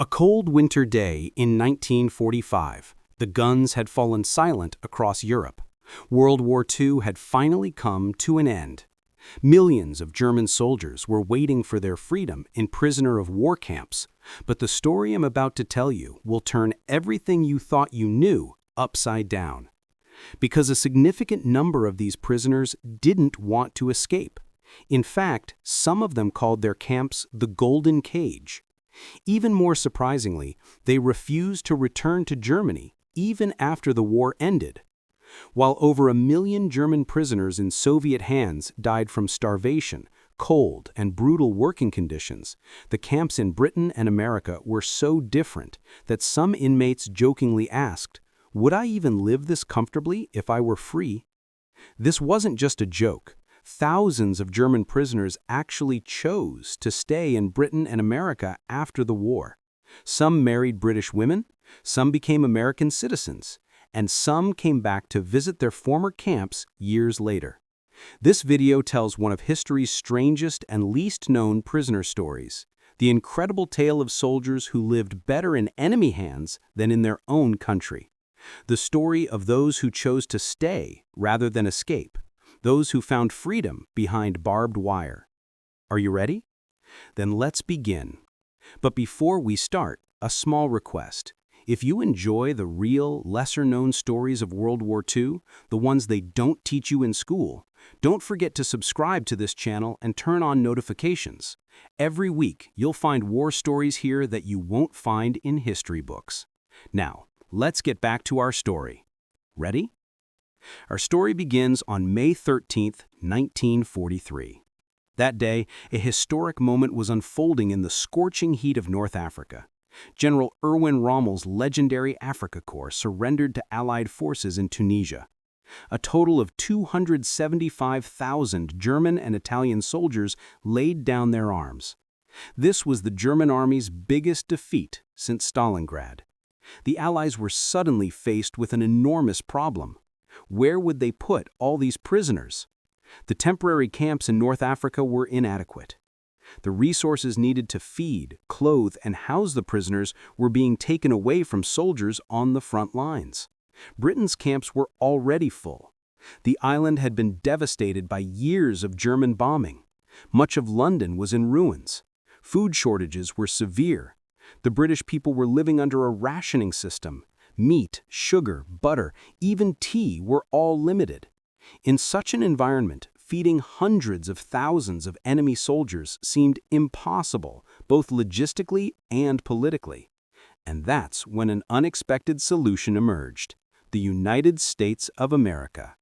A cold winter day in 1945, the guns had fallen silent across Europe. World War II had finally come to an end. Millions of German soldiers were waiting for their freedom in prisoner of war camps, but the story I'm about to tell you will turn everything you thought you knew upside down. Because a significant number of these prisoners didn't want to escape. In fact, some of them called their camps the Golden Cage. Even more surprisingly, they refused to return to Germany even after the war ended. While over 1 million German prisoners in Soviet hands died from starvation, cold, and brutal working conditions, the camps in Britain and America were so different that some inmates jokingly asked, "Would I even live this comfortably if I were free?" This wasn't just a joke. Thousands of German prisoners actually chose to stay in Britain and America after the war. Some married British women, some became American citizens, and some came back to visit their former camps years later. This video tells one of history's strangest and least known prisoner stories, the incredible tale of soldiers who lived better in enemy hands than in their own country. The story of those who chose to stay rather than escape. Those who found freedom behind barbed wire. Are you ready? Then let's begin. But before we start, a small request. If you enjoy the real, lesser-known stories of World War II, the ones they don't teach you in school, don't forget to subscribe to this channel and turn on notifications. Every week, you'll find war stories here that you won't find in history books. Now, let's get back to our story. Ready? Our story begins on May 13, 1943. That day, a historic moment was unfolding in the scorching heat of North Africa. General Erwin Rommel's legendary Afrika Korps surrendered to Allied forces in Tunisia. A total of 275,000 German and Italian soldiers laid down their arms. This was the German army's biggest defeat since Stalingrad. The Allies were suddenly faced with an enormous problem. Where would they put all these prisoners? The temporary camps in North Africa were inadequate. The resources needed to feed, clothe, and house the prisoners were being taken away from soldiers on the front lines. Britain's camps were already full. The island had been devastated by years of German bombing. Much of London was in ruins. Food shortages were severe. The British people were living under a rationing system. Meat, sugar, butter, even tea were all limited. In such an environment, feeding hundreds of thousands of enemy soldiers seemed impossible, both logistically and politically. And that's when an unexpected solution emerged: the United States of America.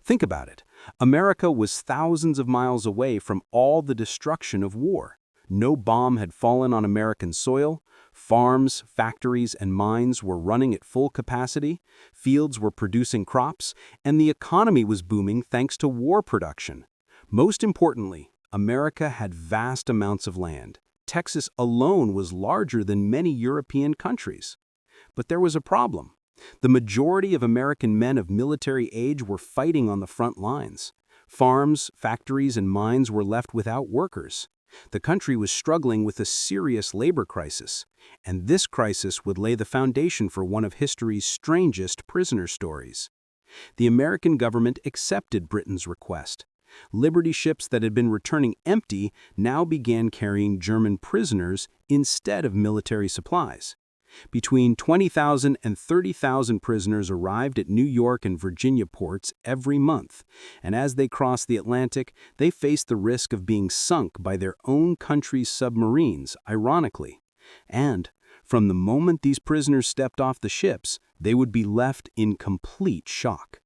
Think about it. America was thousands of miles away from all the destruction of war. No bomb had fallen on American soil. Farms, factories, and mines were running at full capacity, fields were producing crops, and the economy was booming thanks to war production. Most importantly, America had vast amounts of land. Texas alone was larger than many European countries. But there was a problem. The majority of American men of military age were fighting on the front lines. Farms, factories, and mines were left without workers. The country was struggling with a serious labor crisis, and this crisis would lay the foundation for one of history's strangest prisoner stories. The American government accepted Britain's request. Liberty ships that had been returning empty now began carrying German prisoners instead of military supplies. Between 20,000 and 30,000 prisoners arrived at New York and Virginia ports every month, and as they crossed the Atlantic, they faced the risk of being sunk by their own country's submarines, ironically. And from the moment these prisoners stepped off the ships, they would be left in complete shock.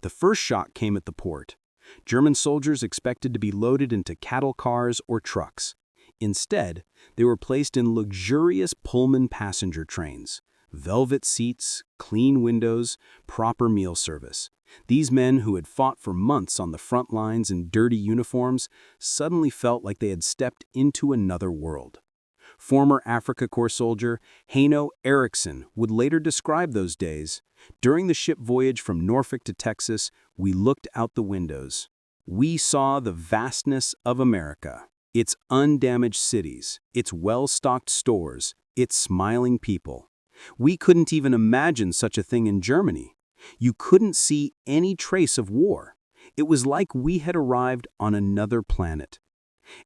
The first shock came at the port. German soldiers expected to be loaded into cattle cars or trucks. Instead, they were placed in luxurious Pullman passenger trains. Velvet seats, clean windows, proper meal service. These men who had fought for months on the front lines in dirty uniforms suddenly felt like they had stepped into another world. Former Afrika Korps soldier Heino Eriksson would later describe those days. During the ship voyage from Norfolk to Texas, we looked out the windows. We saw the vastness of America. Its undamaged cities, its well-stocked stores, It's smiling people. We couldn't even imagine such a thing in Germany. You couldn't see any trace of war. It was like we had arrived on another planet.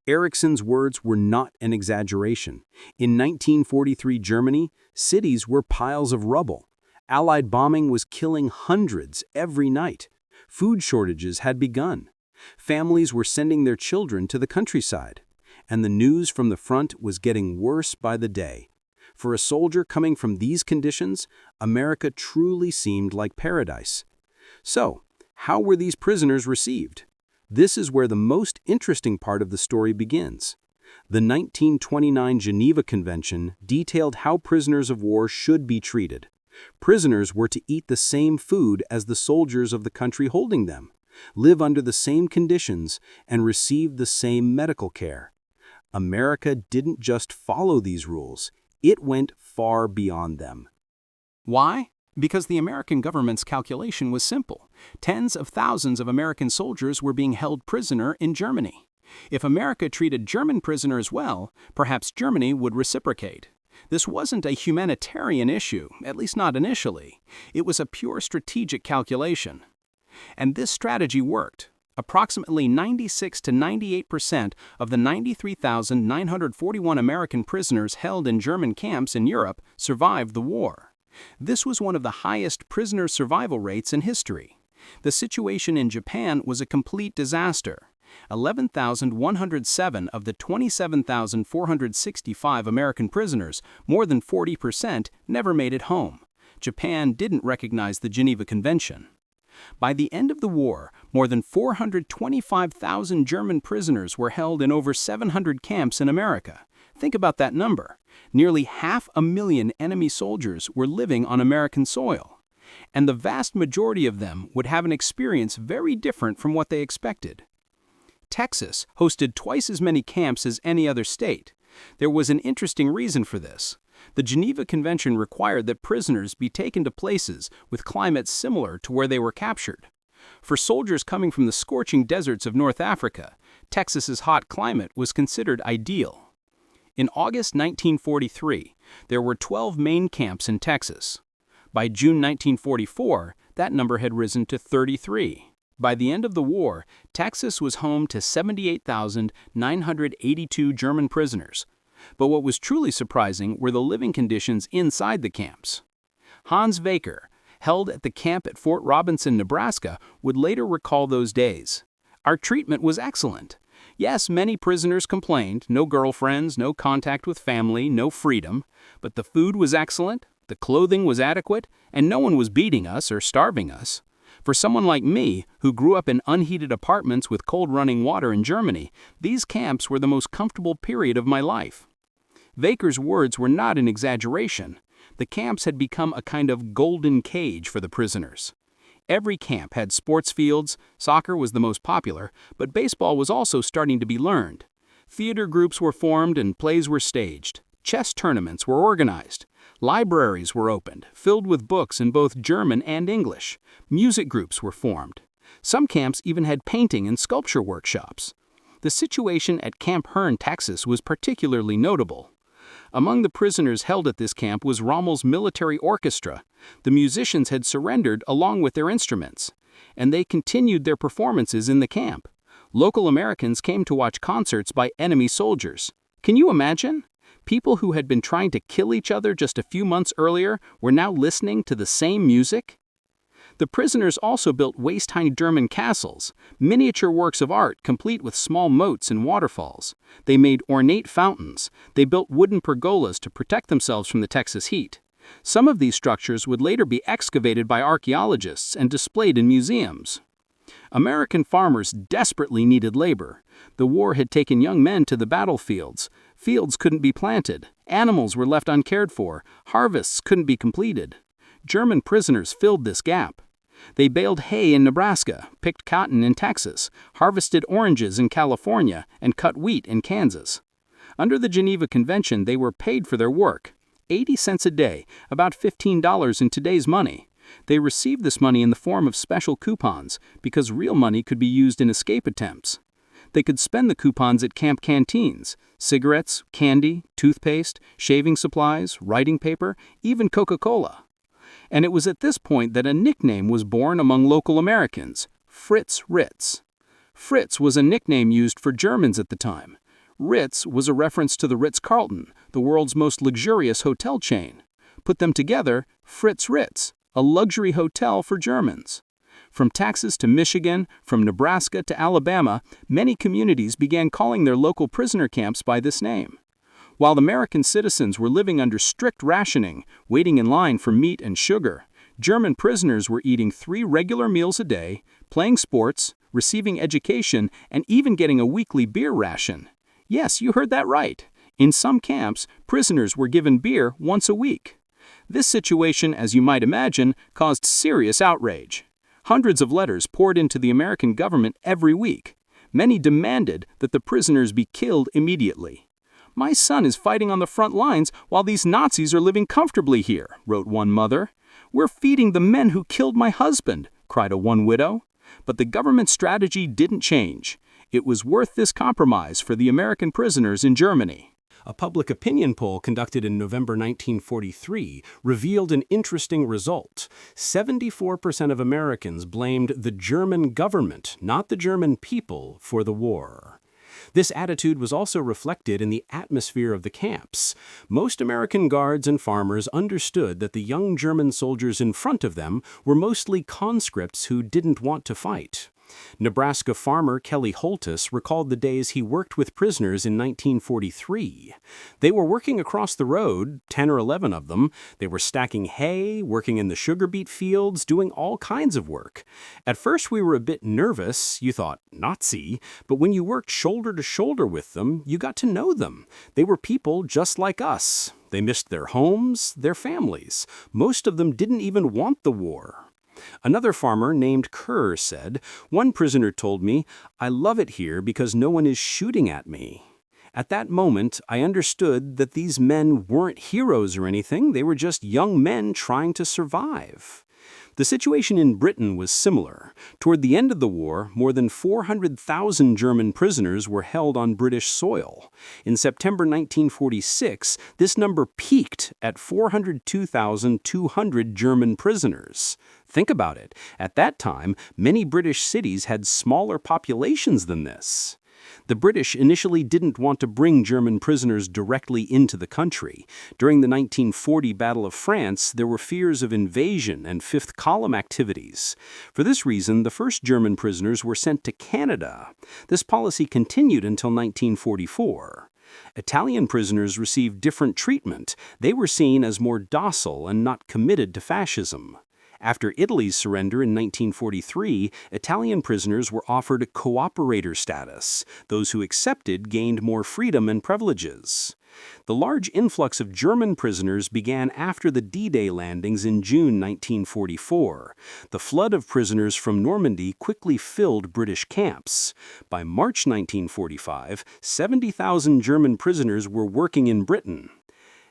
Ericsson's words were not an exaggeration. In 1943 Germany, cities were piles of rubble. Allied bombing was killing hundreds every night. Food shortages had begun. Families were sending their children to the countryside. And the news from the front was getting worse by the day. For a soldier coming from these conditions, America truly seemed like paradise. So, how were these prisoners received? This is where the most interesting part of the story begins. The 1929 Geneva Convention detailed how prisoners of war should be treated. Prisoners were to eat the same food as the soldiers of the country holding them, live under the same conditions, and receive the same medical care. America didn't just follow these rules, it went far beyond them. Why? Because the American government's calculation was simple. Tens of thousands of American soldiers were being held prisoner in Germany. If America treated German prisoners well, perhaps Germany would reciprocate. This wasn't a humanitarian issue, at least not initially. It was a pure strategic calculation. And this strategy worked. Approximately 96 to 98% of the 93,941 American prisoners held in German camps in Europe survived the war. This was one of the highest prisoner survival rates in history. The situation in Japan was a complete disaster. 11,107 of the 27,465 American prisoners, more than 40%, never made it home. Japan didn't recognize the Geneva Convention. By the end of the war, more than 425,000 German prisoners were held in over 700 camps in America. Think about that number. Nearly 500,000 enemy soldiers were living on American soil. And the vast majority of them would have an experience very different from what they expected. Texas hosted twice as many camps as any other state. There was an interesting reason for this. The Geneva Convention required that prisoners be taken to places with climates similar to where they were captured. For soldiers coming from the scorching deserts of North Africa, Texas's hot climate was considered ideal. In August 1943, there were 12 main camps in Texas. By June 1944, that number had risen to 33. By the end of the war, Texas was home to 78,982 German prisoners. But what was truly surprising were the living conditions inside the camps. Hans Vaker, held at the camp at Fort Robinson, Nebraska, would later recall those days. Our treatment was excellent. Yes, many prisoners complained, no girlfriends, no contact with family, no freedom. But the food was excellent, the clothing was adequate, and no one was beating us or starving us. For someone like me, who grew up in unheated apartments with cold running water in Germany, these camps were the most comfortable period of my life. Vaker's words were not an exaggeration. The camps had become a kind of golden cage for the prisoners. Every camp had sports fields, soccer was the most popular, but baseball was also starting to be learned. Theater groups were formed and plays were staged. Chess tournaments were organized. Libraries were opened, filled with books in both German and English. Music groups were formed. Some camps even had painting and sculpture workshops. The situation at Camp Hearn, Texas was particularly notable. Among the prisoners held at this camp was Rommel's military orchestra. The musicians had surrendered along with their instruments, and they continued their performances in the camp. Local Americans came to watch concerts by enemy soldiers. Can you imagine? People who had been trying to kill each other just a few months earlier were now listening to the same music. The prisoners also built waist-high German castles, miniature works of art complete with small moats and waterfalls. They made ornate fountains. They built wooden pergolas to protect themselves from the Texas heat. Some of these structures would later be excavated by archaeologists and displayed in museums. American farmers desperately needed labor. The war had taken young men to the battlefields. Fields couldn't be planted. Animals were left uncared for. Harvests couldn't be completed. German prisoners filled this gap. They baled hay in Nebraska, picked cotton in Texas, harvested oranges in California, and cut wheat in Kansas. Under the Geneva Convention, they were paid for their work. 80 cents a day, about $15 in today's money. They received this money in the form of special coupons, because real money could be used in escape attempts. They could spend the coupons at camp canteens: cigarettes, candy, toothpaste, shaving supplies, writing paper, even Coca-Cola. And it was at this point that a nickname was born among local Americans: Fritz Ritz. Fritz was a nickname used for Germans at the time. Ritz was a reference to the Ritz-Carlton, the world's most luxurious hotel chain. Put them together, Fritz Ritz, a luxury hotel for Germans. From Texas to Michigan, from Nebraska to Alabama, many communities began calling their local prisoner camps by this name. While American citizens were living under strict rationing, waiting in line for meat and sugar, German prisoners were eating 3 regular meals a day, playing sports, receiving education, and even getting a weekly beer ration. Yes, you heard that right. In some camps, prisoners were given beer once a week. This situation, as you might imagine, caused serious outrage. Hundreds of letters poured into the American government every week. Many demanded that the prisoners be killed immediately. "My son is fighting on the front lines while these Nazis are living comfortably here," wrote one mother. "We're feeding the men who killed my husband," cried one widow. But the government strategy didn't change. It was worth this compromise for the American prisoners in Germany. A public opinion poll conducted in November 1943 revealed an interesting result. 74% of Americans blamed the German government, not the German people, for the war. This attitude was also reflected in the atmosphere of the camps. Most American guards and farmers understood that the young German soldiers in front of them were mostly conscripts who didn't want to fight. Nebraska farmer Kelly Holtis recalled the days he worked with prisoners in 1943. They were working across the road, 10 or 11 of them. They were stacking hay, working in the sugar beet fields, doing all kinds of work. At first we were a bit nervous. You thought, Nazi, but when you worked shoulder to shoulder with them, you got to know them. They were people just like us. They missed their homes, their families. Most of them didn't even want the war. Another farmer named Kerr said, "One prisoner told me, 'I love it here because no one is shooting at me.' At that moment, I understood that these men weren't heroes or anything. They were just young men trying to survive." The situation in Britain was similar. Toward the end of the war, more than 400,000 German prisoners were held on British soil. In September 1946, this number peaked at 402,200 German prisoners. Think about it. At that time, many British cities had smaller populations than this. The British initially didn't want to bring German prisoners directly into the country. During the 1940 Battle of France, there were fears of invasion and Fifth Column activities. For this reason, the first German prisoners were sent to Canada. This policy continued until 1944. Italian prisoners received different treatment. They were seen as more docile and not committed to fascism. After Italy's surrender in 1943, Italian prisoners were offered cooperator status. Those who accepted gained more freedom and privileges. The large influx of German prisoners began after the D-Day landings in June 1944. The flood of prisoners from Normandy quickly filled British camps. By March 1945, 70,000 German prisoners were working in Britain.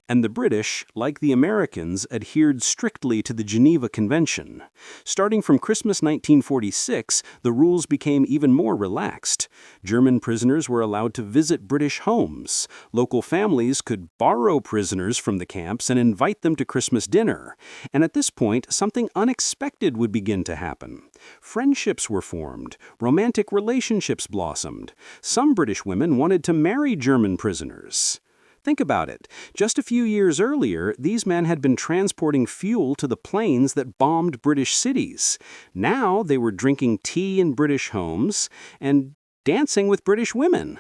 And the British, like the Americans, adhered strictly to the Geneva Convention. Starting from Christmas 1946, the rules became even more relaxed. German prisoners were allowed to visit British homes. Local families could borrow prisoners from the camps and invite them to Christmas dinner. And at this point, something unexpected would begin to happen. Friendships were formed. Romantic relationships blossomed. Some British women wanted to marry German prisoners. Think about it. Just a few years earlier, these men had been transporting fuel to the planes that bombed British cities. Now they were drinking tea in British homes and dancing with British women.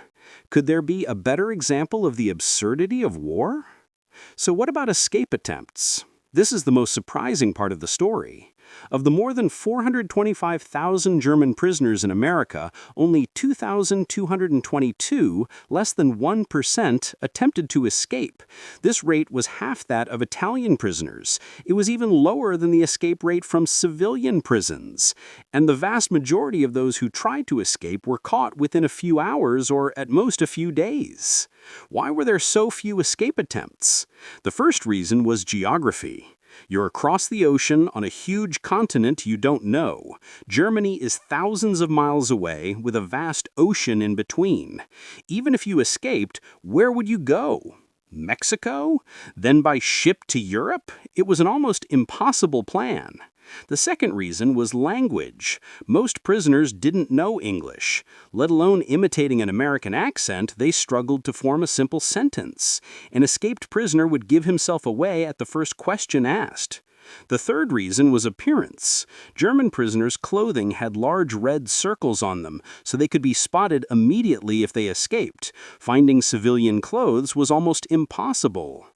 Could there be a better example of the absurdity of war? So what about escape attempts? This is the most surprising part of the story. Of the more than 425,000 German prisoners in America, only 2,222, less than 1%, attempted to escape. This rate was half that of Italian prisoners. It was even lower than the escape rate from civilian prisons. And the vast majority of those who tried to escape were caught within a few hours or at most a few days. Why were there so few escape attempts? The first reason was geography. You're across the ocean on a huge continent you don't know. Germany is thousands of miles away with a vast ocean in between. Even if you escaped, where would you go? Mexico? Then by ship to Europe? It was an almost impossible plan. The second reason was language. Most prisoners didn't know English. Let alone imitating an American accent, they struggled to form a simple sentence. An escaped prisoner would give himself away at the first question asked. The third reason was appearance. German prisoners' clothing had large red circles on them, so they could be spotted immediately if they escaped. Finding civilian clothes was almost impossible.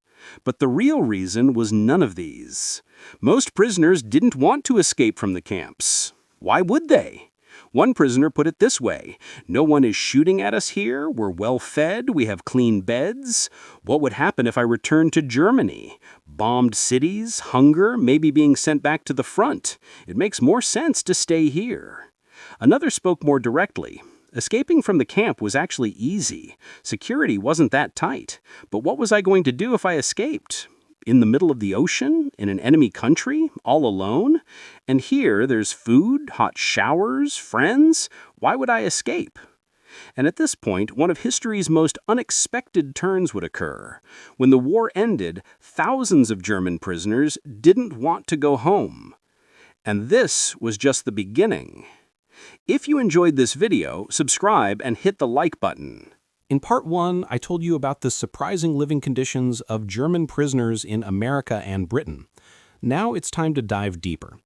But the real reason was none of these. Most prisoners didn't want to escape from the camps. Why would they? One prisoner put it this way: "No one is shooting at us here, we're well fed, we have clean beds. What would happen if I returned to Germany? Bombed cities, hunger, maybe being sent back to the front. It makes more sense to stay here." Another spoke more directly. Escaping from the camp was actually easy. Security wasn't that tight. But what was I going to do if I escaped? In the middle of the ocean? In an enemy country? All alone? And here there's food, hot showers, friends. Why would I escape? And at this point, one of history's most unexpected turns would occur. When the war ended, thousands of German prisoners didn't want to go home. And this was just the beginning. If you enjoyed this video, subscribe and hit the like button. In Part 1, I told you about the surprising living conditions of German prisoners in America and Britain. Now it's time to dive deeper,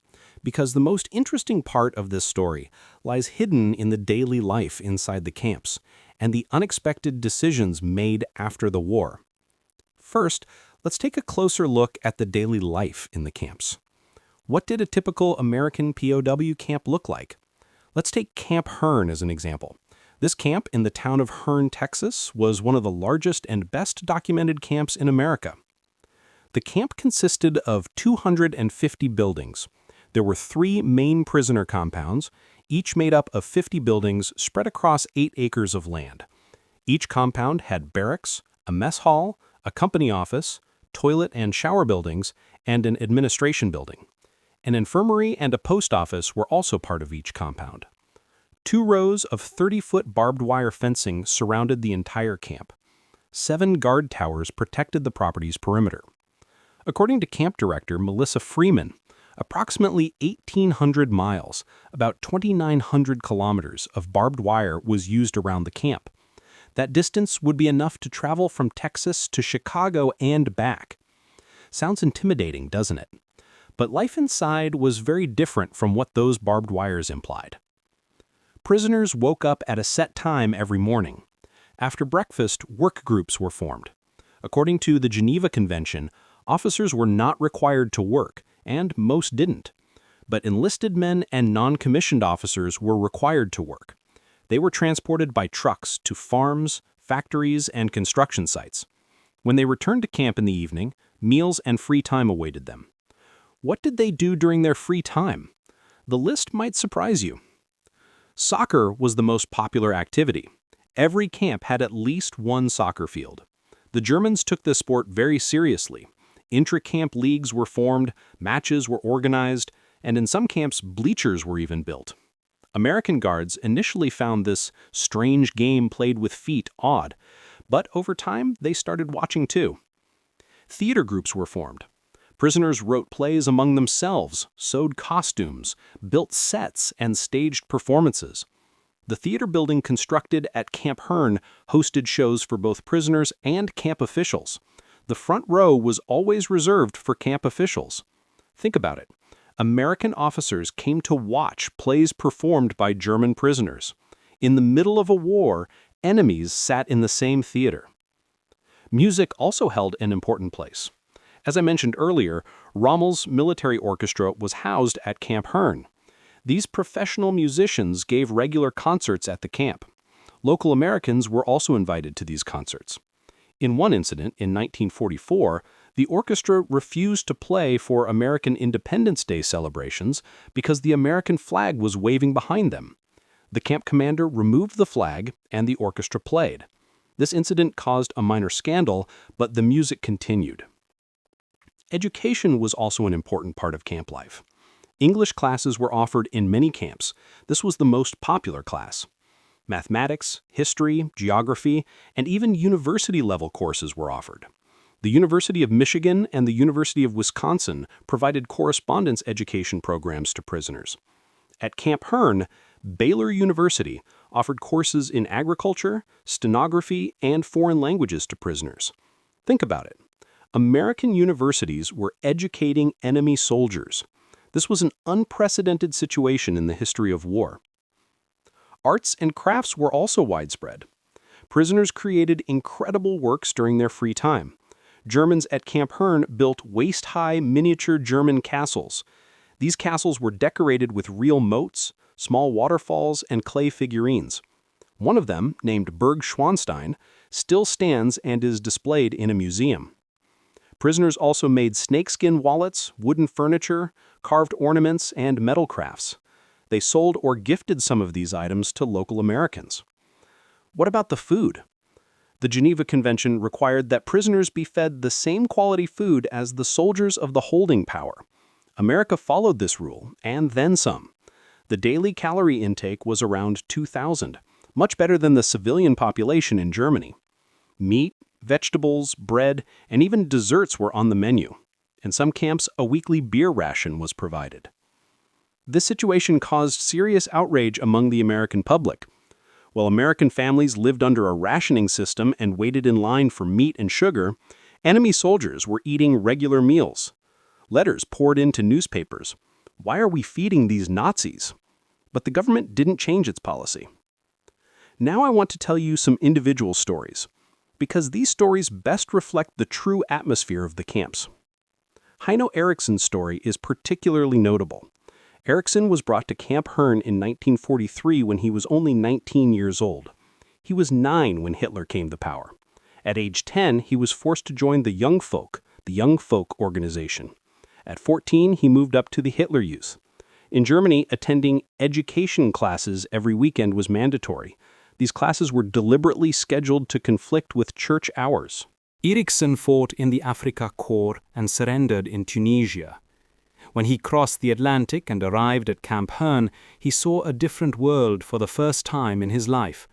because the most interesting part of this story lies hidden in the daily life inside the camps and the unexpected decisions made after the war. First, let's take a closer look at the daily life in the camps. What did a typical American POW camp look like? Let's take Camp Hearn as an example. This camp in the town of Hearn, Texas, was one of the largest and best documented camps in America. The camp consisted of 250 buildings. There were 3 main prisoner compounds, each made up of 50 buildings spread across 8 acres of land. Each compound had barracks, a mess hall, a company office, toilet and shower buildings, and an administration building. An infirmary and a post office were also part of each compound. 2 rows of 30-foot barbed wire fencing surrounded the entire camp. 7 guard towers protected the property's perimeter. According to camp director Melissa Freeman, approximately 1,800 miles, about 2,900 kilometers of barbed wire was used around the camp. That distance would be enough to travel from Texas to Chicago and back. Sounds intimidating, doesn't it? But life inside was very different from what those barbed wires implied. Prisoners woke up at a set time every morning. After breakfast, work groups were formed. According to the Geneva Convention, officers were not required to work, and most didn't. But enlisted men and non-commissioned officers were required to work. They were transported by trucks to farms, factories, and construction sites. When they returned to camp in the evening, meals and free time awaited them. What did they do during their free time? The list might surprise you. Soccer was the most popular activity. Every camp had at least one soccer field. The Germans took this sport very seriously. Intra-camp leagues were formed, matches were organized, and in some camps, bleachers were even built. American guards initially found this strange game played with feet odd, but over time, they started watching too. Theater groups were formed. Prisoners wrote plays among themselves, sewed costumes, built sets, and staged performances. The theater building constructed at Camp Hearn hosted shows for both prisoners and camp officials. The front row was always reserved for camp officials. Think about it. American officers came to watch plays performed by German prisoners. In the middle of a war, enemies sat in the same theater. Music also held an important place. As I mentioned earlier, Rommel's military orchestra was housed at Camp Hearn. These professional musicians gave regular concerts at the camp. Local Americans were also invited to these concerts. In one incident, in 1944, the orchestra refused to play for American Independence Day celebrations because the American flag was waving behind them. The camp commander removed the flag and the orchestra played. This incident caused a minor scandal, but the music continued. Education was also an important part of camp life. English classes were offered in many camps. This was the most popular class. Mathematics, history, geography, and even university-level courses were offered. The University of Michigan and the University of Wisconsin provided correspondence education programs to prisoners. At Camp Hearn, Baylor University offered courses in agriculture, stenography, and foreign languages to prisoners. Think about it. American universities were educating enemy soldiers. This was an unprecedented situation in the history of war. Arts and crafts were also widespread. Prisoners created incredible works during their free time. Germans at Camp Hearn built waist-high miniature German castles. These castles were decorated with real moats, small waterfalls, and clay figurines. One of them, named Berg Schwanstein, still stands and is displayed in a museum. Prisoners also made snakeskin wallets, wooden furniture, carved ornaments, and metal crafts. They sold or gifted some of these items to local Americans. What about the food? The Geneva Convention required that prisoners be fed the same quality food as the soldiers of the holding power. America followed this rule, and then some. The daily calorie intake was around 2,000, much better than the civilian population in Germany. Meat, vegetables, bread, and even desserts were on the menu. In some camps, a weekly beer ration was provided. This situation caused serious outrage among the American public. While American families lived under a rationing system and waited in line for meat and sugar, enemy soldiers were eating regular meals. Letters poured into newspapers. Why are we feeding these Nazis? But the government didn't change its policy. Now I want to tell you some individual stories, because these stories best reflect the true atmosphere of the camps. Heino Eriksson's story is particularly notable. Eriksson was brought to Camp Hearn in 1943 when he was only 19 years old. He was 9 when Hitler came to power. At age 10, he was forced to join the Young Folk organization. At 14, he moved up to the Hitler Youth. In Germany, attending education classes every weekend was mandatory. These classes were deliberately scheduled to conflict with church hours. Eriksson fought in the Afrika Korps and surrendered in Tunisia. When he crossed the Atlantic and arrived at Camp Hearn, he saw a different world for the first time in his life.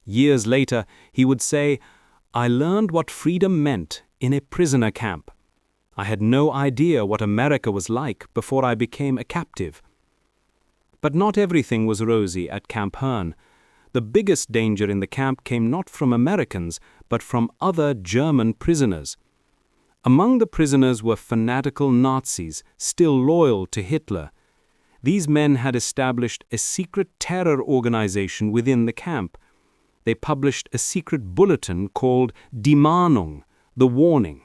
Years later, he would say, "I learned what freedom meant in a prisoner camp. I had no idea what America was like before I became a captive." But not everything was rosy at Camp Hearn. The biggest danger in the camp came not from Americans, but from other German prisoners. Among the prisoners were fanatical Nazis, still loyal to Hitler. These men had established a secret terror organization within the camp. They published a secret bulletin called Die Mahnung, the warning.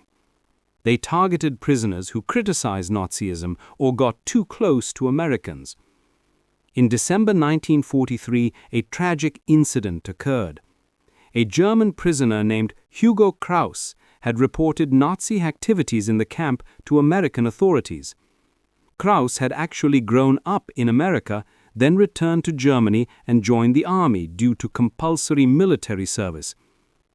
They targeted prisoners who criticized Nazism or got too close to Americans. In December 1943, a tragic incident occurred. A German prisoner named Hugo Kraus had reported Nazi activities in the camp to American authorities. Kraus had actually grown up in America, then returned to Germany and joined the army due to compulsory military service.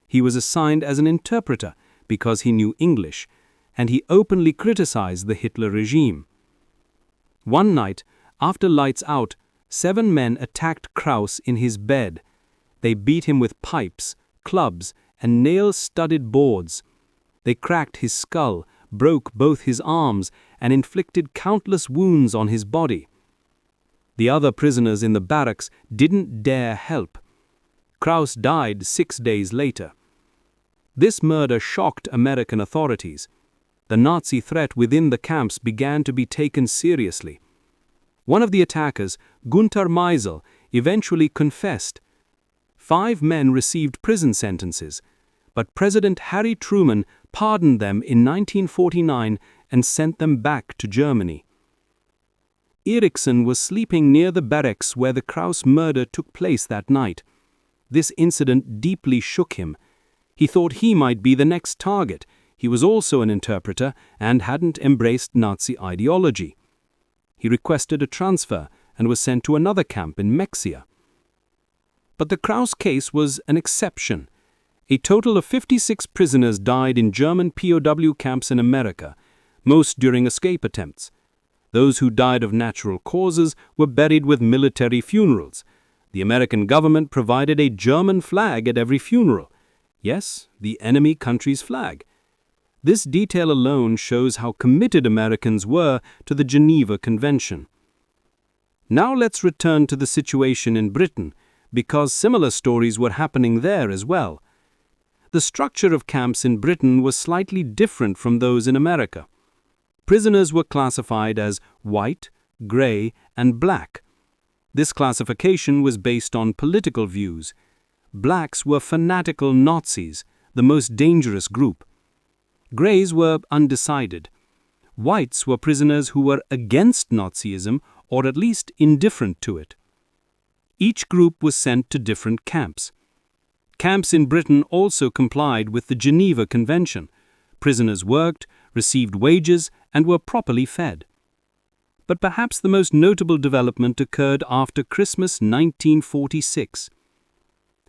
He was assigned as an interpreter because he knew English, and he openly criticized the Hitler regime. One night, after lights out, 7 men attacked Kraus in his bed. They beat him with pipes, clubs, and nail-studded boards. They cracked his skull, broke both his arms, and inflicted countless wounds on his body. The other prisoners in the barracks didn't dare help. Kraus died 6 days later. This murder shocked American authorities. The Nazi threat within the camps began to be taken seriously. One of the attackers, Gunther Meisel, eventually confessed. 5 men received prison sentences, but President Harry Truman pardoned them in 1949 and sent them back to Germany. Eriksson was sleeping near the barracks where the Kraus murder took place that night. This incident deeply shook him. He thought he might be the next target. He was also an interpreter and hadn't embraced Nazi ideology. He requested a transfer and was sent to another camp in Mexia. But the Kraus case was an exception. A total of 56 prisoners died in German POW camps in America. most during escape attempts. Those who died of natural causes were buried with military funerals. The American government provided a German flag at every funeral. Yes, the enemy country's flag. This detail alone shows how committed Americans were to the Geneva Convention. Now let's return to the situation in Britain, because similar stories were happening there as well. The structure of camps in Britain was slightly different from those in America. Prisoners were classified as white, gray, and black. This classification was based on political views. Blacks were fanatical Nazis, the most dangerous group. Grays were undecided. Whites were prisoners who were against Nazism or at least indifferent to it. Each group was sent to different camps. Camps in Britain also complied with the Geneva Convention. Prisoners worked, received wages, and were properly fed. But perhaps the most notable development occurred after Christmas 1946.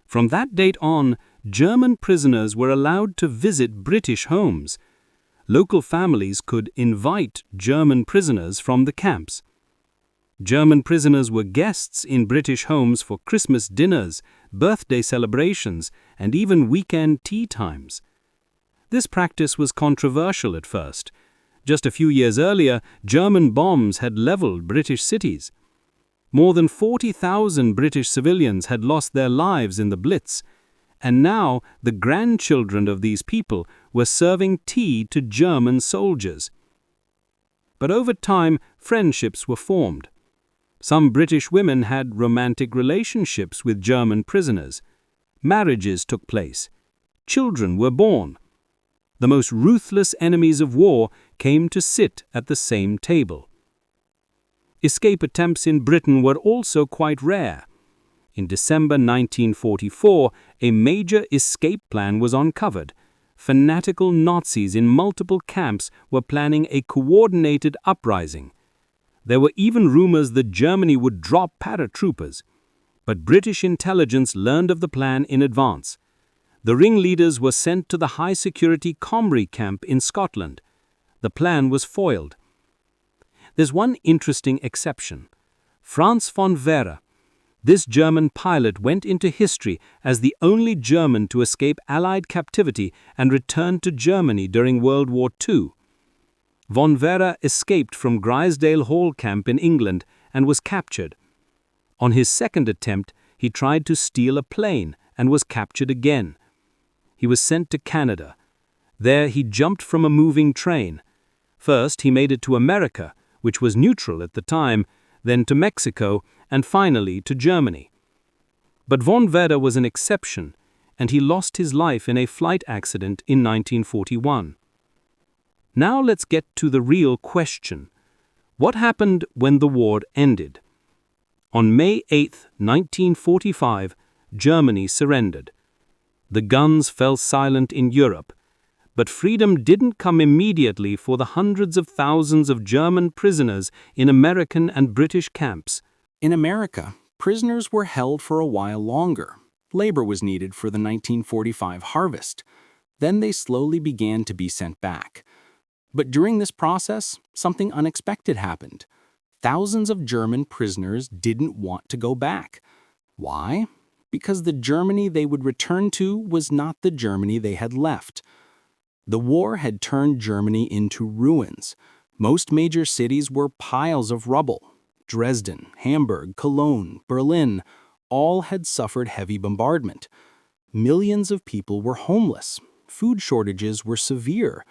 From that date on, German prisoners were allowed to visit British homes. Local families could invite German prisoners from the camps. German prisoners were guests in British homes for Christmas dinners, birthday celebrations, and even weekend tea times. This practice was controversial at first. Just a few years earlier, German bombs had leveled British cities. More than 40,000 British civilians had lost their lives in the Blitz, and now the grandchildren of these people were serving tea to German soldiers. But over time, friendships were formed. Some British women had romantic relationships with German prisoners. Marriages took place. Children were born. The most ruthless enemies of war came to sit at the same table. Escape attempts in Britain were also quite rare. In December 1944, a major escape plan was uncovered. Fanatical Nazis in multiple camps were planning a coordinated uprising. There were even rumors that Germany would drop paratroopers. But British intelligence learned of the plan in advance. The ringleaders were sent to the high-security Comrie camp in Scotland. The plan was foiled. There's one interesting exception. Franz von Vera. This German pilot went into history as the only German to escape Allied captivity and return to Germany during World War II. Von Vera escaped from Grisdale Hall camp in England and was captured. On his second attempt, he tried to steal a plane and was captured again. He was sent to Canada. There he jumped from a moving train. First, he made it to America, which was neutral at the time, then to Mexico, and finally to Germany. But von Vera was an exception, and he lost his life in a flight accident in 1941. Now let's get to the real question. What happened when the war ended? On May 8, 1945, Germany surrendered. The guns fell silent in Europe, but freedom didn't come immediately for the hundreds of thousands of German prisoners in American and British camps. In America, prisoners were held for a while longer. Labor was needed for the 1945 harvest. Then they slowly began to be sent back. But during this process, something unexpected happened. Thousands of German prisoners didn't want to go back. Why? Because the Germany they would return to was not the Germany they had left. The war had turned Germany into ruins. Most major cities were piles of rubble. Dresden, Hamburg, Cologne, Berlin, all had suffered heavy bombardment. Millions of people were homeless. Food shortages were severe.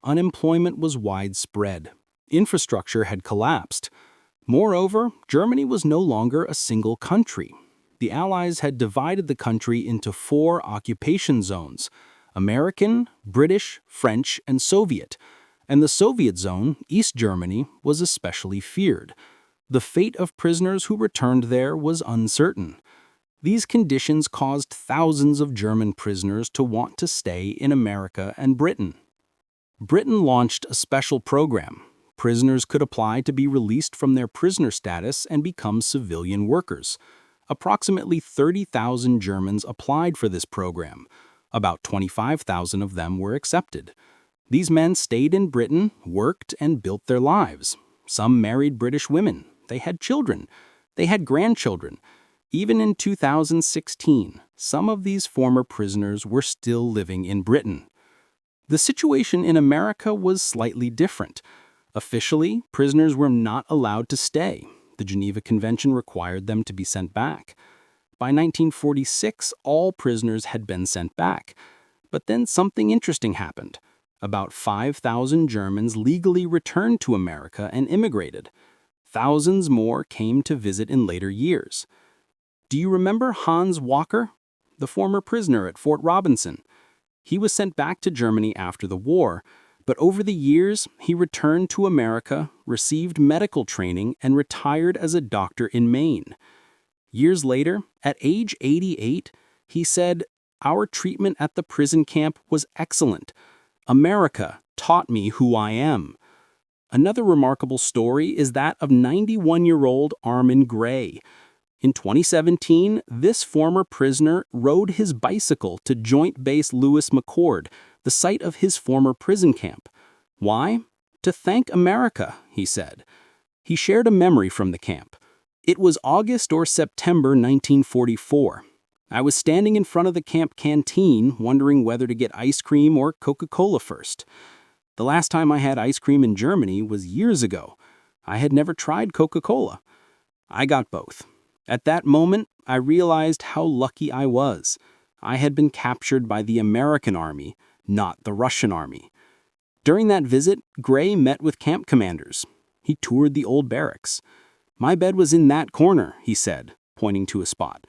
Unemployment was widespread. Infrastructure had collapsed. Moreover, Germany was no longer a single country. The Allies had divided the country into 4 occupation zones: American, British, French, and Soviet. And the Soviet zone, East Germany, was especially feared. The fate of prisoners who returned there was uncertain. These conditions caused thousands of German prisoners to want to stay in America and Britain. Britain launched a special program. Prisoners could apply to be released from their prisoner status and become civilian workers. Approximately 30,000 Germans applied for this program. About 25,000 of them were accepted. These men stayed in Britain, worked, and built their lives. Some married British women. They had children. They had grandchildren. Even in 2016, some of these former prisoners were still living in Britain. The situation in America was slightly different. Officially, prisoners were not allowed to stay. The Geneva Convention required them to be sent back. By 1946, all prisoners had been sent back. But then something interesting happened. About 5,000 Germans legally returned to America and immigrated. Thousands more came to visit in later years. Do you remember Hans Walker, the former prisoner at Fort Robinson? He was sent back to Germany after the war, but over the years, he returned to America, received medical training, and retired as a doctor in Maine. Years later, at age 88, he said, "Our treatment at the prison camp was excellent. America taught me who I am." Another remarkable story is that of 91-year-old Armin Gray. In 2017, this former prisoner rode his bicycle to Joint Base Lewis McChord, the site of his former prison camp. Why? To thank America, he said. He shared a memory from the camp. It was August or September 1944. I was standing in front of the camp canteen, wondering whether to get ice cream or Coca-Cola first. The last time I had ice cream in Germany was years ago. I had never tried Coca-Cola. I got both. At that moment, I realized how lucky I was. I had been captured by the American army, not the Russian army. During that visit, Gray met with camp commanders. He toured the old barracks. "My bed was in that corner," he said, pointing to a spot.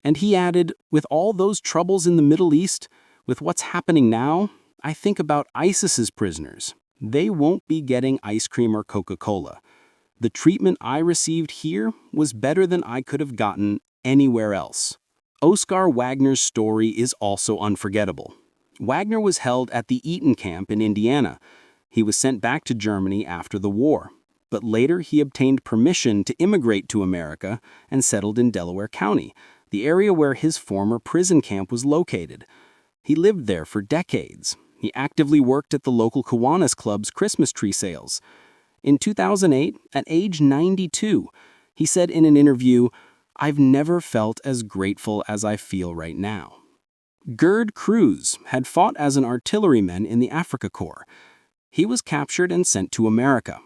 And he added, "With all those troubles in the Middle East, with what's happening now, I think about ISIS's prisoners. They won't be getting ice cream or Coca-Cola. The treatment I received here was better than I could have gotten anywhere else." Oskar Wagner's story is also unforgettable. Wagner was held at the Eaton camp in Indiana. He was sent back to Germany after the war, but later he obtained permission to immigrate to America and settled in Delaware County, the area where his former prison camp was located. He lived there for decades. He actively worked at the local Kiwanis Club's Christmas tree sales. In 2008, at age 92, he said in an interview, "I've never felt as grateful as I feel right now." Gerd Cruz had fought as an artilleryman in the Afrika Korps. He was captured and sent to America.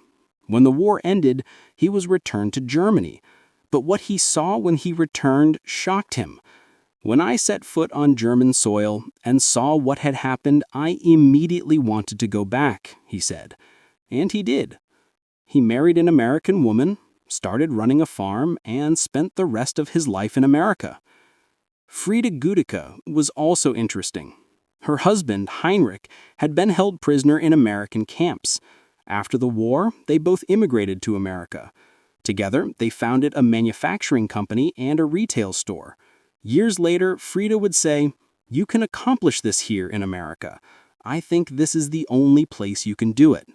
When the war ended, he was returned to Germany. But what he saw when he returned shocked him. "When I set foot on German soil and saw what had happened, I immediately wanted to go back," he said. And he did. He married an American woman, started running a farm, and spent the rest of his life in America. Frida Gudica was also interesting. Her husband, Heinrich, had been held prisoner in American camps. After the war, they both immigrated to America. Together, they founded a manufacturing company and a retail store. Years later, Frida would say, "You can accomplish this here in America. I think this is the only place you can do it."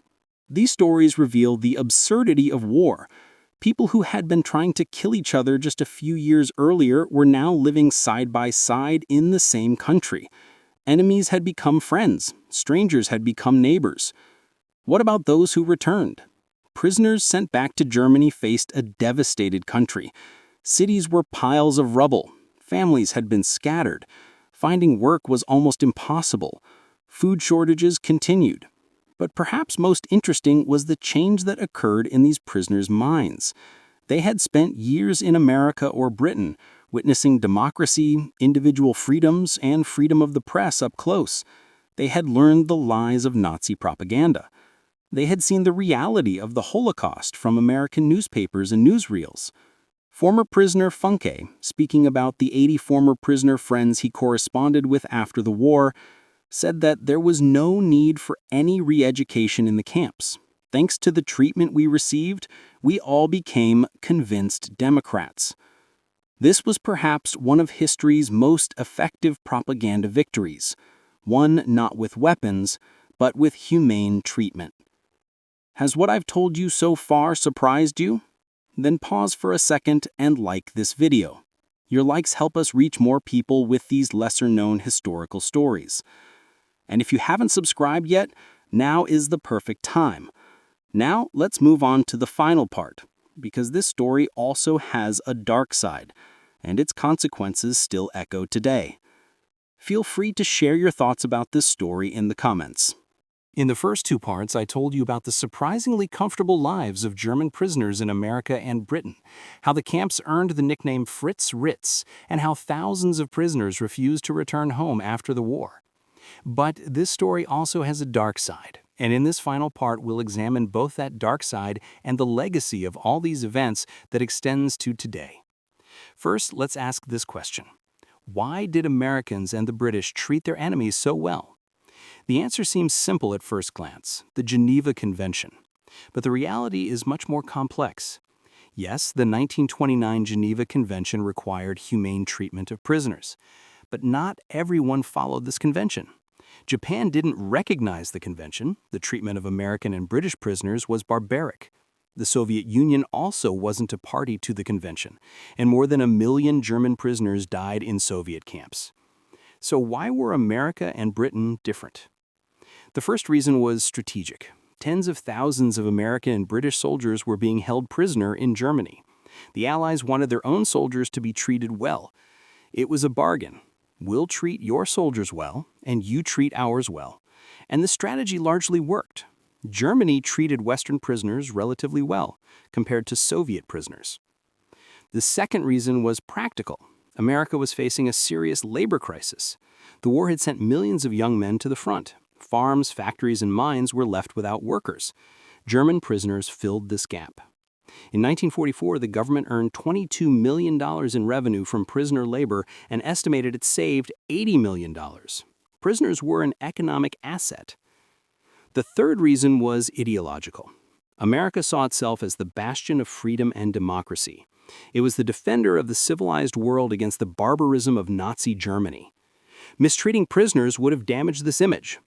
These stories reveal the absurdity of war. People who had been trying to kill each other just a few years earlier were now living side by side in the same country. Enemies had become friends. Strangers had become neighbors. What about those who returned? Prisoners sent back to Germany faced a devastated country. Cities were piles of rubble. Families had been scattered. Finding work was almost impossible. Food shortages continued. But perhaps most interesting was the change that occurred in these prisoners' minds. They had spent years in America or Britain, witnessing democracy, individual freedoms, and freedom of the press up close. They had learned the lies of Nazi propaganda. They had seen the reality of the Holocaust from American newspapers and newsreels. Former prisoner Funke, speaking about the 80 former prisoner friends he corresponded with after the war, said that there was no need for any re-education in the camps. Thanks to the treatment we received, we all became convinced Democrats. This was perhaps one of history's most effective propaganda victories, one not with weapons, but with humane treatment. Has what I've told you so far surprised you? Then pause for a second and like this video. Your likes help us reach more people with these lesser-known historical stories. And if you haven't subscribed yet, Now is the perfect time. Now let's move on to the final part, because this story also has a dark side, and its consequences still echo today. Feel free to share your thoughts about this story in the comments. In the first two parts, I told you about the surprisingly comfortable lives of German prisoners in America and Britain, how the camps earned the nickname Fritz Ritz, and how thousands of prisoners refused to return home after the war. But this story also has a dark side, and in this final part we'll examine both that dark side and the legacy of all these events that extends to today. First, let's ask this question. Why did Americans and the British treat their enemies so well? The answer seems simple at first glance, the Geneva Convention. But the reality is much more complex. Yes, the 1929 Geneva Convention required humane treatment of prisoners. But not everyone followed this convention. Japan didn't recognize the convention. The treatment of American and British prisoners was barbaric. The Soviet Union also wasn't a party to the convention, and more than 1 million German prisoners died in Soviet camps. So why were America and Britain different? The first reason was strategic. Tens of thousands of American and British soldiers were being held prisoner in Germany. The Allies wanted their own soldiers to be treated well. It was a bargain. We'll treat your soldiers well, and you treat ours well. And the strategy largely worked. Germany treated Western prisoners relatively well, compared to Soviet prisoners. The second reason was practical. America was facing a serious labor crisis. The war had sent millions of young men to the front. Farms, factories, and mines were left without workers. German prisoners filled this gap. In 1944, the government earned $22 million in revenue from prisoner labor and estimated it saved $80 million. Prisoners were an economic asset. The third reason was ideological. America saw itself as the bastion of freedom and democracy. It was the defender of the civilized world against the barbarism of Nazi Germany. Mistreating prisoners would have damaged this image.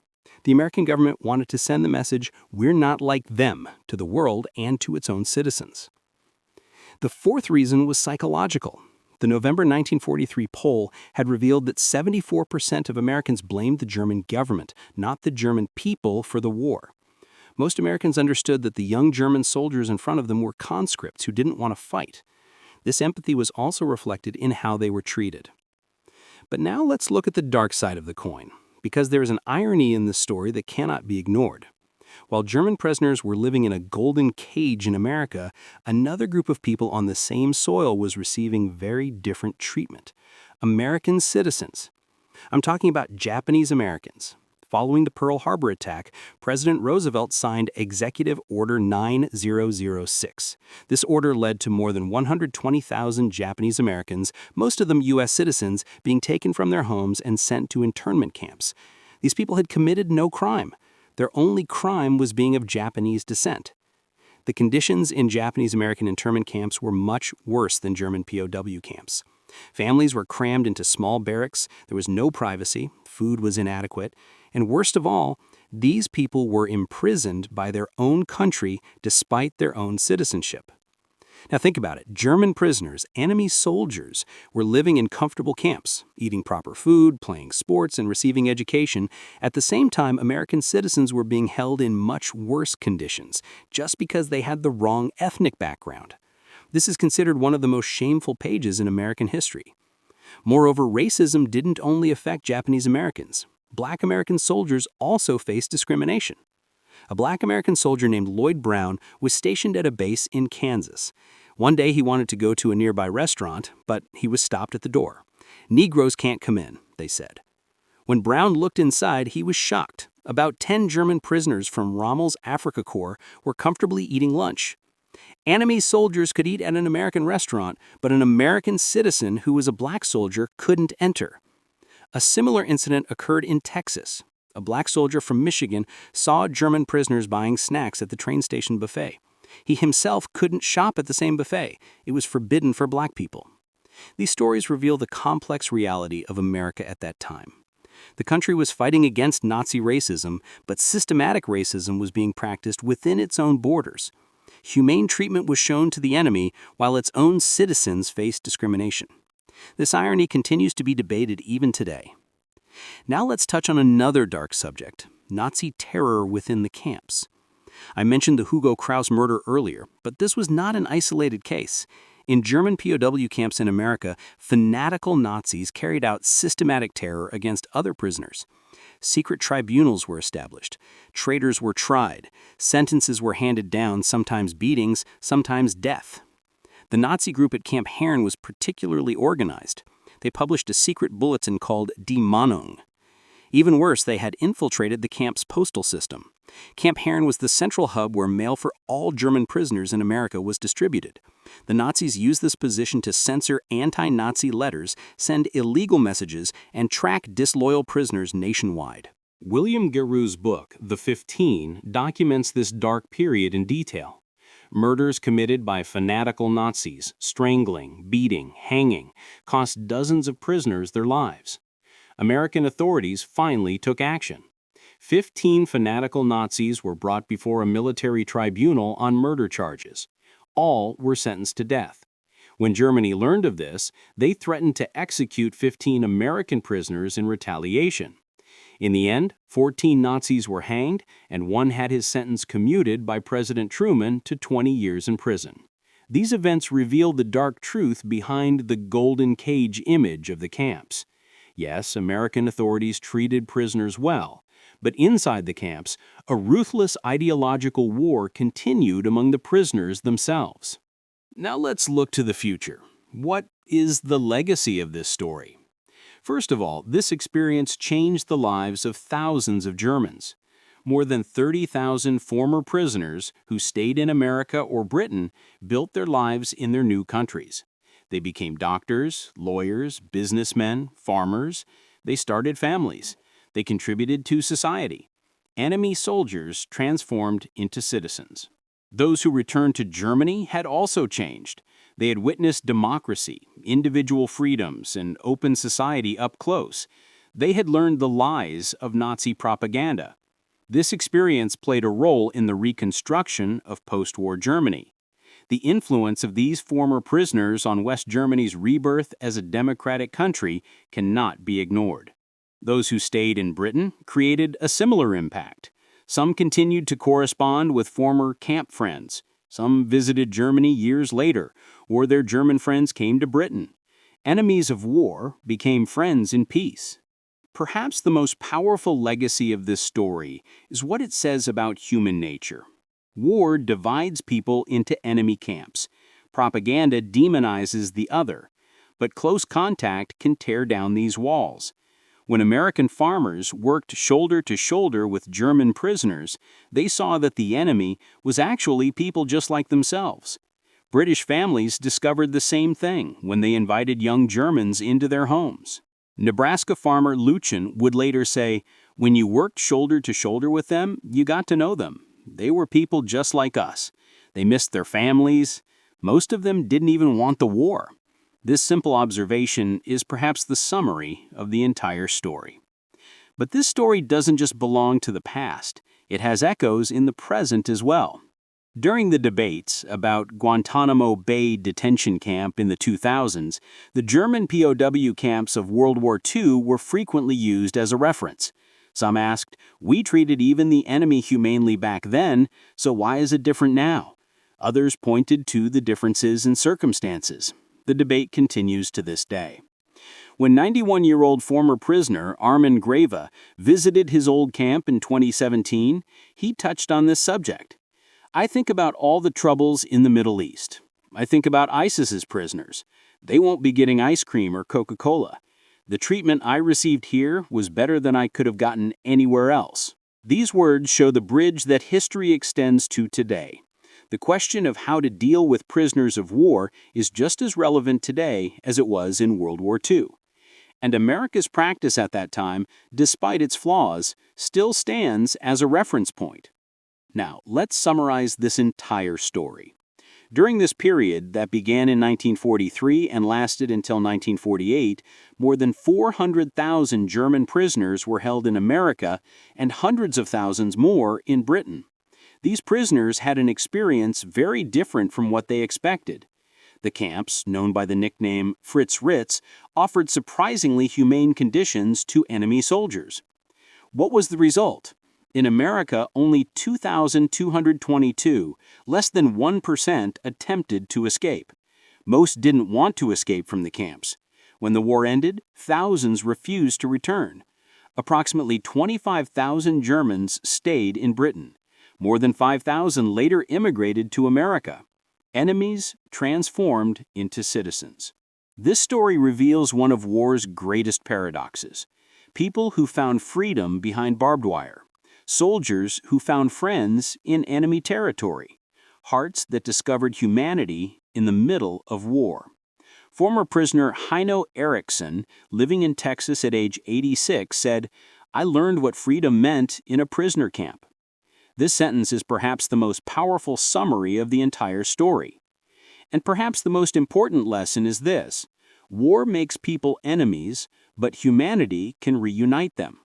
The American government wanted to send the message, "We're not like them," to the world and to its own citizens. The fourth reason was psychological. The November 1943 poll had revealed that 74% of Americans blamed the German government, not the German people, for the war. Most Americans understood that the young German soldiers in front of them were conscripts who didn't want to fight. This empathy was also reflected in how they were treated. But now let's look at the dark side of the coin, because there is an irony in this story that cannot be ignored. While German prisoners were living in a golden cage in America, another group of people on the same soil was receiving very different treatment. American citizens. I'm talking about Japanese Americans. Following the Pearl Harbor attack, President Roosevelt signed Executive Order 9006. This order led to more than 120,000 Japanese Americans, most of them U.S. citizens, being taken from their homes and sent to internment camps. These people had committed no crime. Their only crime was being of Japanese descent. The conditions in Japanese American internment camps were much worse than German POW camps. Families were crammed into small barracks, there was no privacy, food was inadequate, and worst of all, these people were imprisoned by their own country despite their own citizenship. Now think about it. German prisoners, enemy soldiers, were living in comfortable camps, eating proper food, playing sports, and receiving education. At the same time, American citizens were being held in much worse conditions, just because they had the wrong ethnic background. This is considered one of the most shameful pages in American history. Moreover, racism didn't only affect Japanese Americans. Black American soldiers also faced discrimination. A Black American soldier named Lloyd Brown was stationed at a base in Kansas. One day he wanted to go to a nearby restaurant, but he was stopped at the door. "Negroes can't come in," they said. When Brown looked inside, he was shocked. About 10 German prisoners from Rommel's Afrika Korps were comfortably eating lunch. Enemy soldiers could eat at an American restaurant, but an American citizen who was a black soldier couldn't enter. A similar incident occurred in Texas. A black soldier from Michigan saw German prisoners buying snacks at the train station buffet. He himself couldn't shop at the same buffet. It was forbidden for black people. These stories reveal the complex reality of America at that time. The country was fighting against Nazi racism, but systematic racism was being practiced within its own borders. Humane treatment was shown to the enemy, while its own citizens faced discrimination. This irony continues to be debated even today. Now let's touch on another dark subject, Nazi terror within the camps. I mentioned the Hugo Kraus murder earlier, but this was not an isolated case. In German POW camps in America, fanatical Nazis carried out systematic terror against other prisoners. Secret tribunals were established. Traitors were tried. Sentences were handed down, sometimes beatings, sometimes death. The Nazi group at Camp Herren was particularly organized. They published a secret bulletin called Die Mahnung. Even worse, they had infiltrated the camp's postal system. Camp Herren was the central hub where mail for all German prisoners in America was distributed. The Nazis used this position to censor anti-Nazi letters, send illegal messages, and track disloyal prisoners nationwide. William Garew's book, The 15, documents this dark period in detail. Murders committed by fanatical Nazis, strangling, beating, hanging, cost dozens of prisoners their lives. American authorities finally took action. 15 fanatical Nazis were brought before a military tribunal on murder charges. All were sentenced to death. When Germany learned of this, they threatened to execute 15 American prisoners in retaliation. In the end, 14 Nazis were hanged, and one had his sentence commuted by President Truman to 20 years in prison. These events revealed the dark truth behind the golden cage image of the camps. Yes, American authorities treated prisoners well, but inside the camps, a ruthless ideological war continued among the prisoners themselves. Now let's look to the future. What is the legacy of this story? First of all, this experience changed the lives of thousands of Germans. More than 30,000 former prisoners who stayed in America or Britain built their lives in their new countries. They became doctors, lawyers, businessmen, farmers. They started families. They contributed to society. Enemy soldiers transformed into citizens. Those who returned to Germany had also changed. They had witnessed democracy, individual freedoms, and open society up close. They had learned the lies of Nazi propaganda. This experience played a role in the reconstruction of post-war Germany. The influence of these former prisoners on West Germany's rebirth as a democratic country cannot be ignored. Those who stayed in Britain created a similar impact. Some continued to correspond with former camp friends. Some visited Germany years later, or their German friends came to Britain. Enemies of war became friends in peace. Perhaps the most powerful legacy of this story is what it says about human nature. War divides people into enemy camps. Propaganda demonizes the other. But close contact can tear down these walls. When American farmers worked shoulder to shoulder with German prisoners, they saw that the enemy was actually people just like themselves. British families discovered the same thing when they invited young Germans into their homes. Nebraska farmer Lucian would later say, "When you worked shoulder to shoulder with them, you got to know them. They were people just like us. They missed their families. Most of them didn't even want the war." This simple observation is perhaps the summary of the entire story. But this story doesn't just belong to the past. It has echoes in the present as well. During the debates about Guantanamo Bay detention camp in the 2000s, the German POW camps of World War II were frequently used as a reference. Some asked, "We treated even the enemy humanely back then, so why is it different now?" Others pointed to the differences in circumstances. The debate continues to this day. When 91-year-old former prisoner Armin Greve visited his old camp in 2017, he touched on this subject. "I think about all the troubles in the Middle East. I think about ISIS's prisoners. They won't be getting ice cream or Coca-Cola. The treatment I received here was better than I could have gotten anywhere else." These words show the bridge that history extends to today. The question of how to deal with prisoners of war is just as relevant today as it was in World War II. And America's practice at that time, despite its flaws, still stands as a reference point. Now, let's summarize this entire story. During this period that began in 1943 and lasted until 1948, more than 400,000 German prisoners were held in America and hundreds of thousands more in Britain. These prisoners had an experience very different from what they expected. The camps, known by the nickname Fritz Ritz, offered surprisingly humane conditions to enemy soldiers. What was the result? In America, only 2,222, less than 1%, attempted to escape. Most didn't want to escape from the camps. When the war ended, thousands refused to return. Approximately 25,000 Germans stayed in Britain. More than 5,000 later immigrated to America. Enemies transformed into citizens. This story reveals one of war's greatest paradoxes. People who found freedom behind barbed wire. Soldiers who found friends in enemy territory. Hearts that discovered humanity in the middle of war. Former prisoner Heino Eriksson, living in Texas at age 86, said, "I learned what freedom meant in a prisoner camp." This sentence is perhaps the most powerful summary of the entire story. And perhaps the most important lesson is this: war makes people enemies, but humanity can reunite them.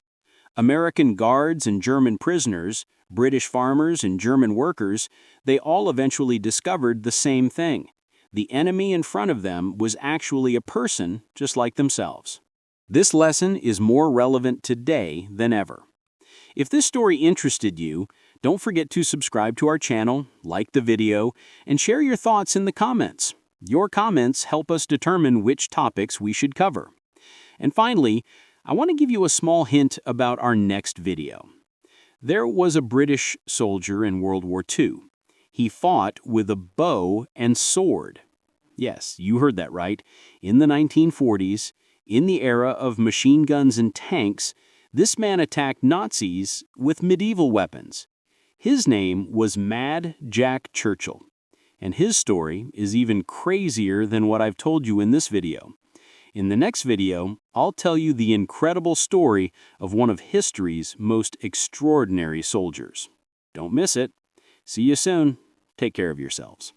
American guards and German prisoners, British farmers and German workers, they all eventually discovered the same thing. The enemy in front of them was actually a person just like themselves. This lesson is more relevant today than ever. If this story interested you, don't forget to subscribe to our channel, like the video, and share your thoughts in the comments. Your comments help us determine which topics we should cover. And finally, I want to give you a small hint about our next video. There was a British soldier in World War II. He fought with a bow and sword. Yes, you heard that right. In the 1940s, in the era of machine guns and tanks, this man attacked Nazis with medieval weapons. His name was Mad Jack Churchill, and his story is even crazier than what I've told you in this video. In the next video, I'll tell you the incredible story of one of history's most extraordinary soldiers. Don't miss it. See you soon. Take care of yourselves.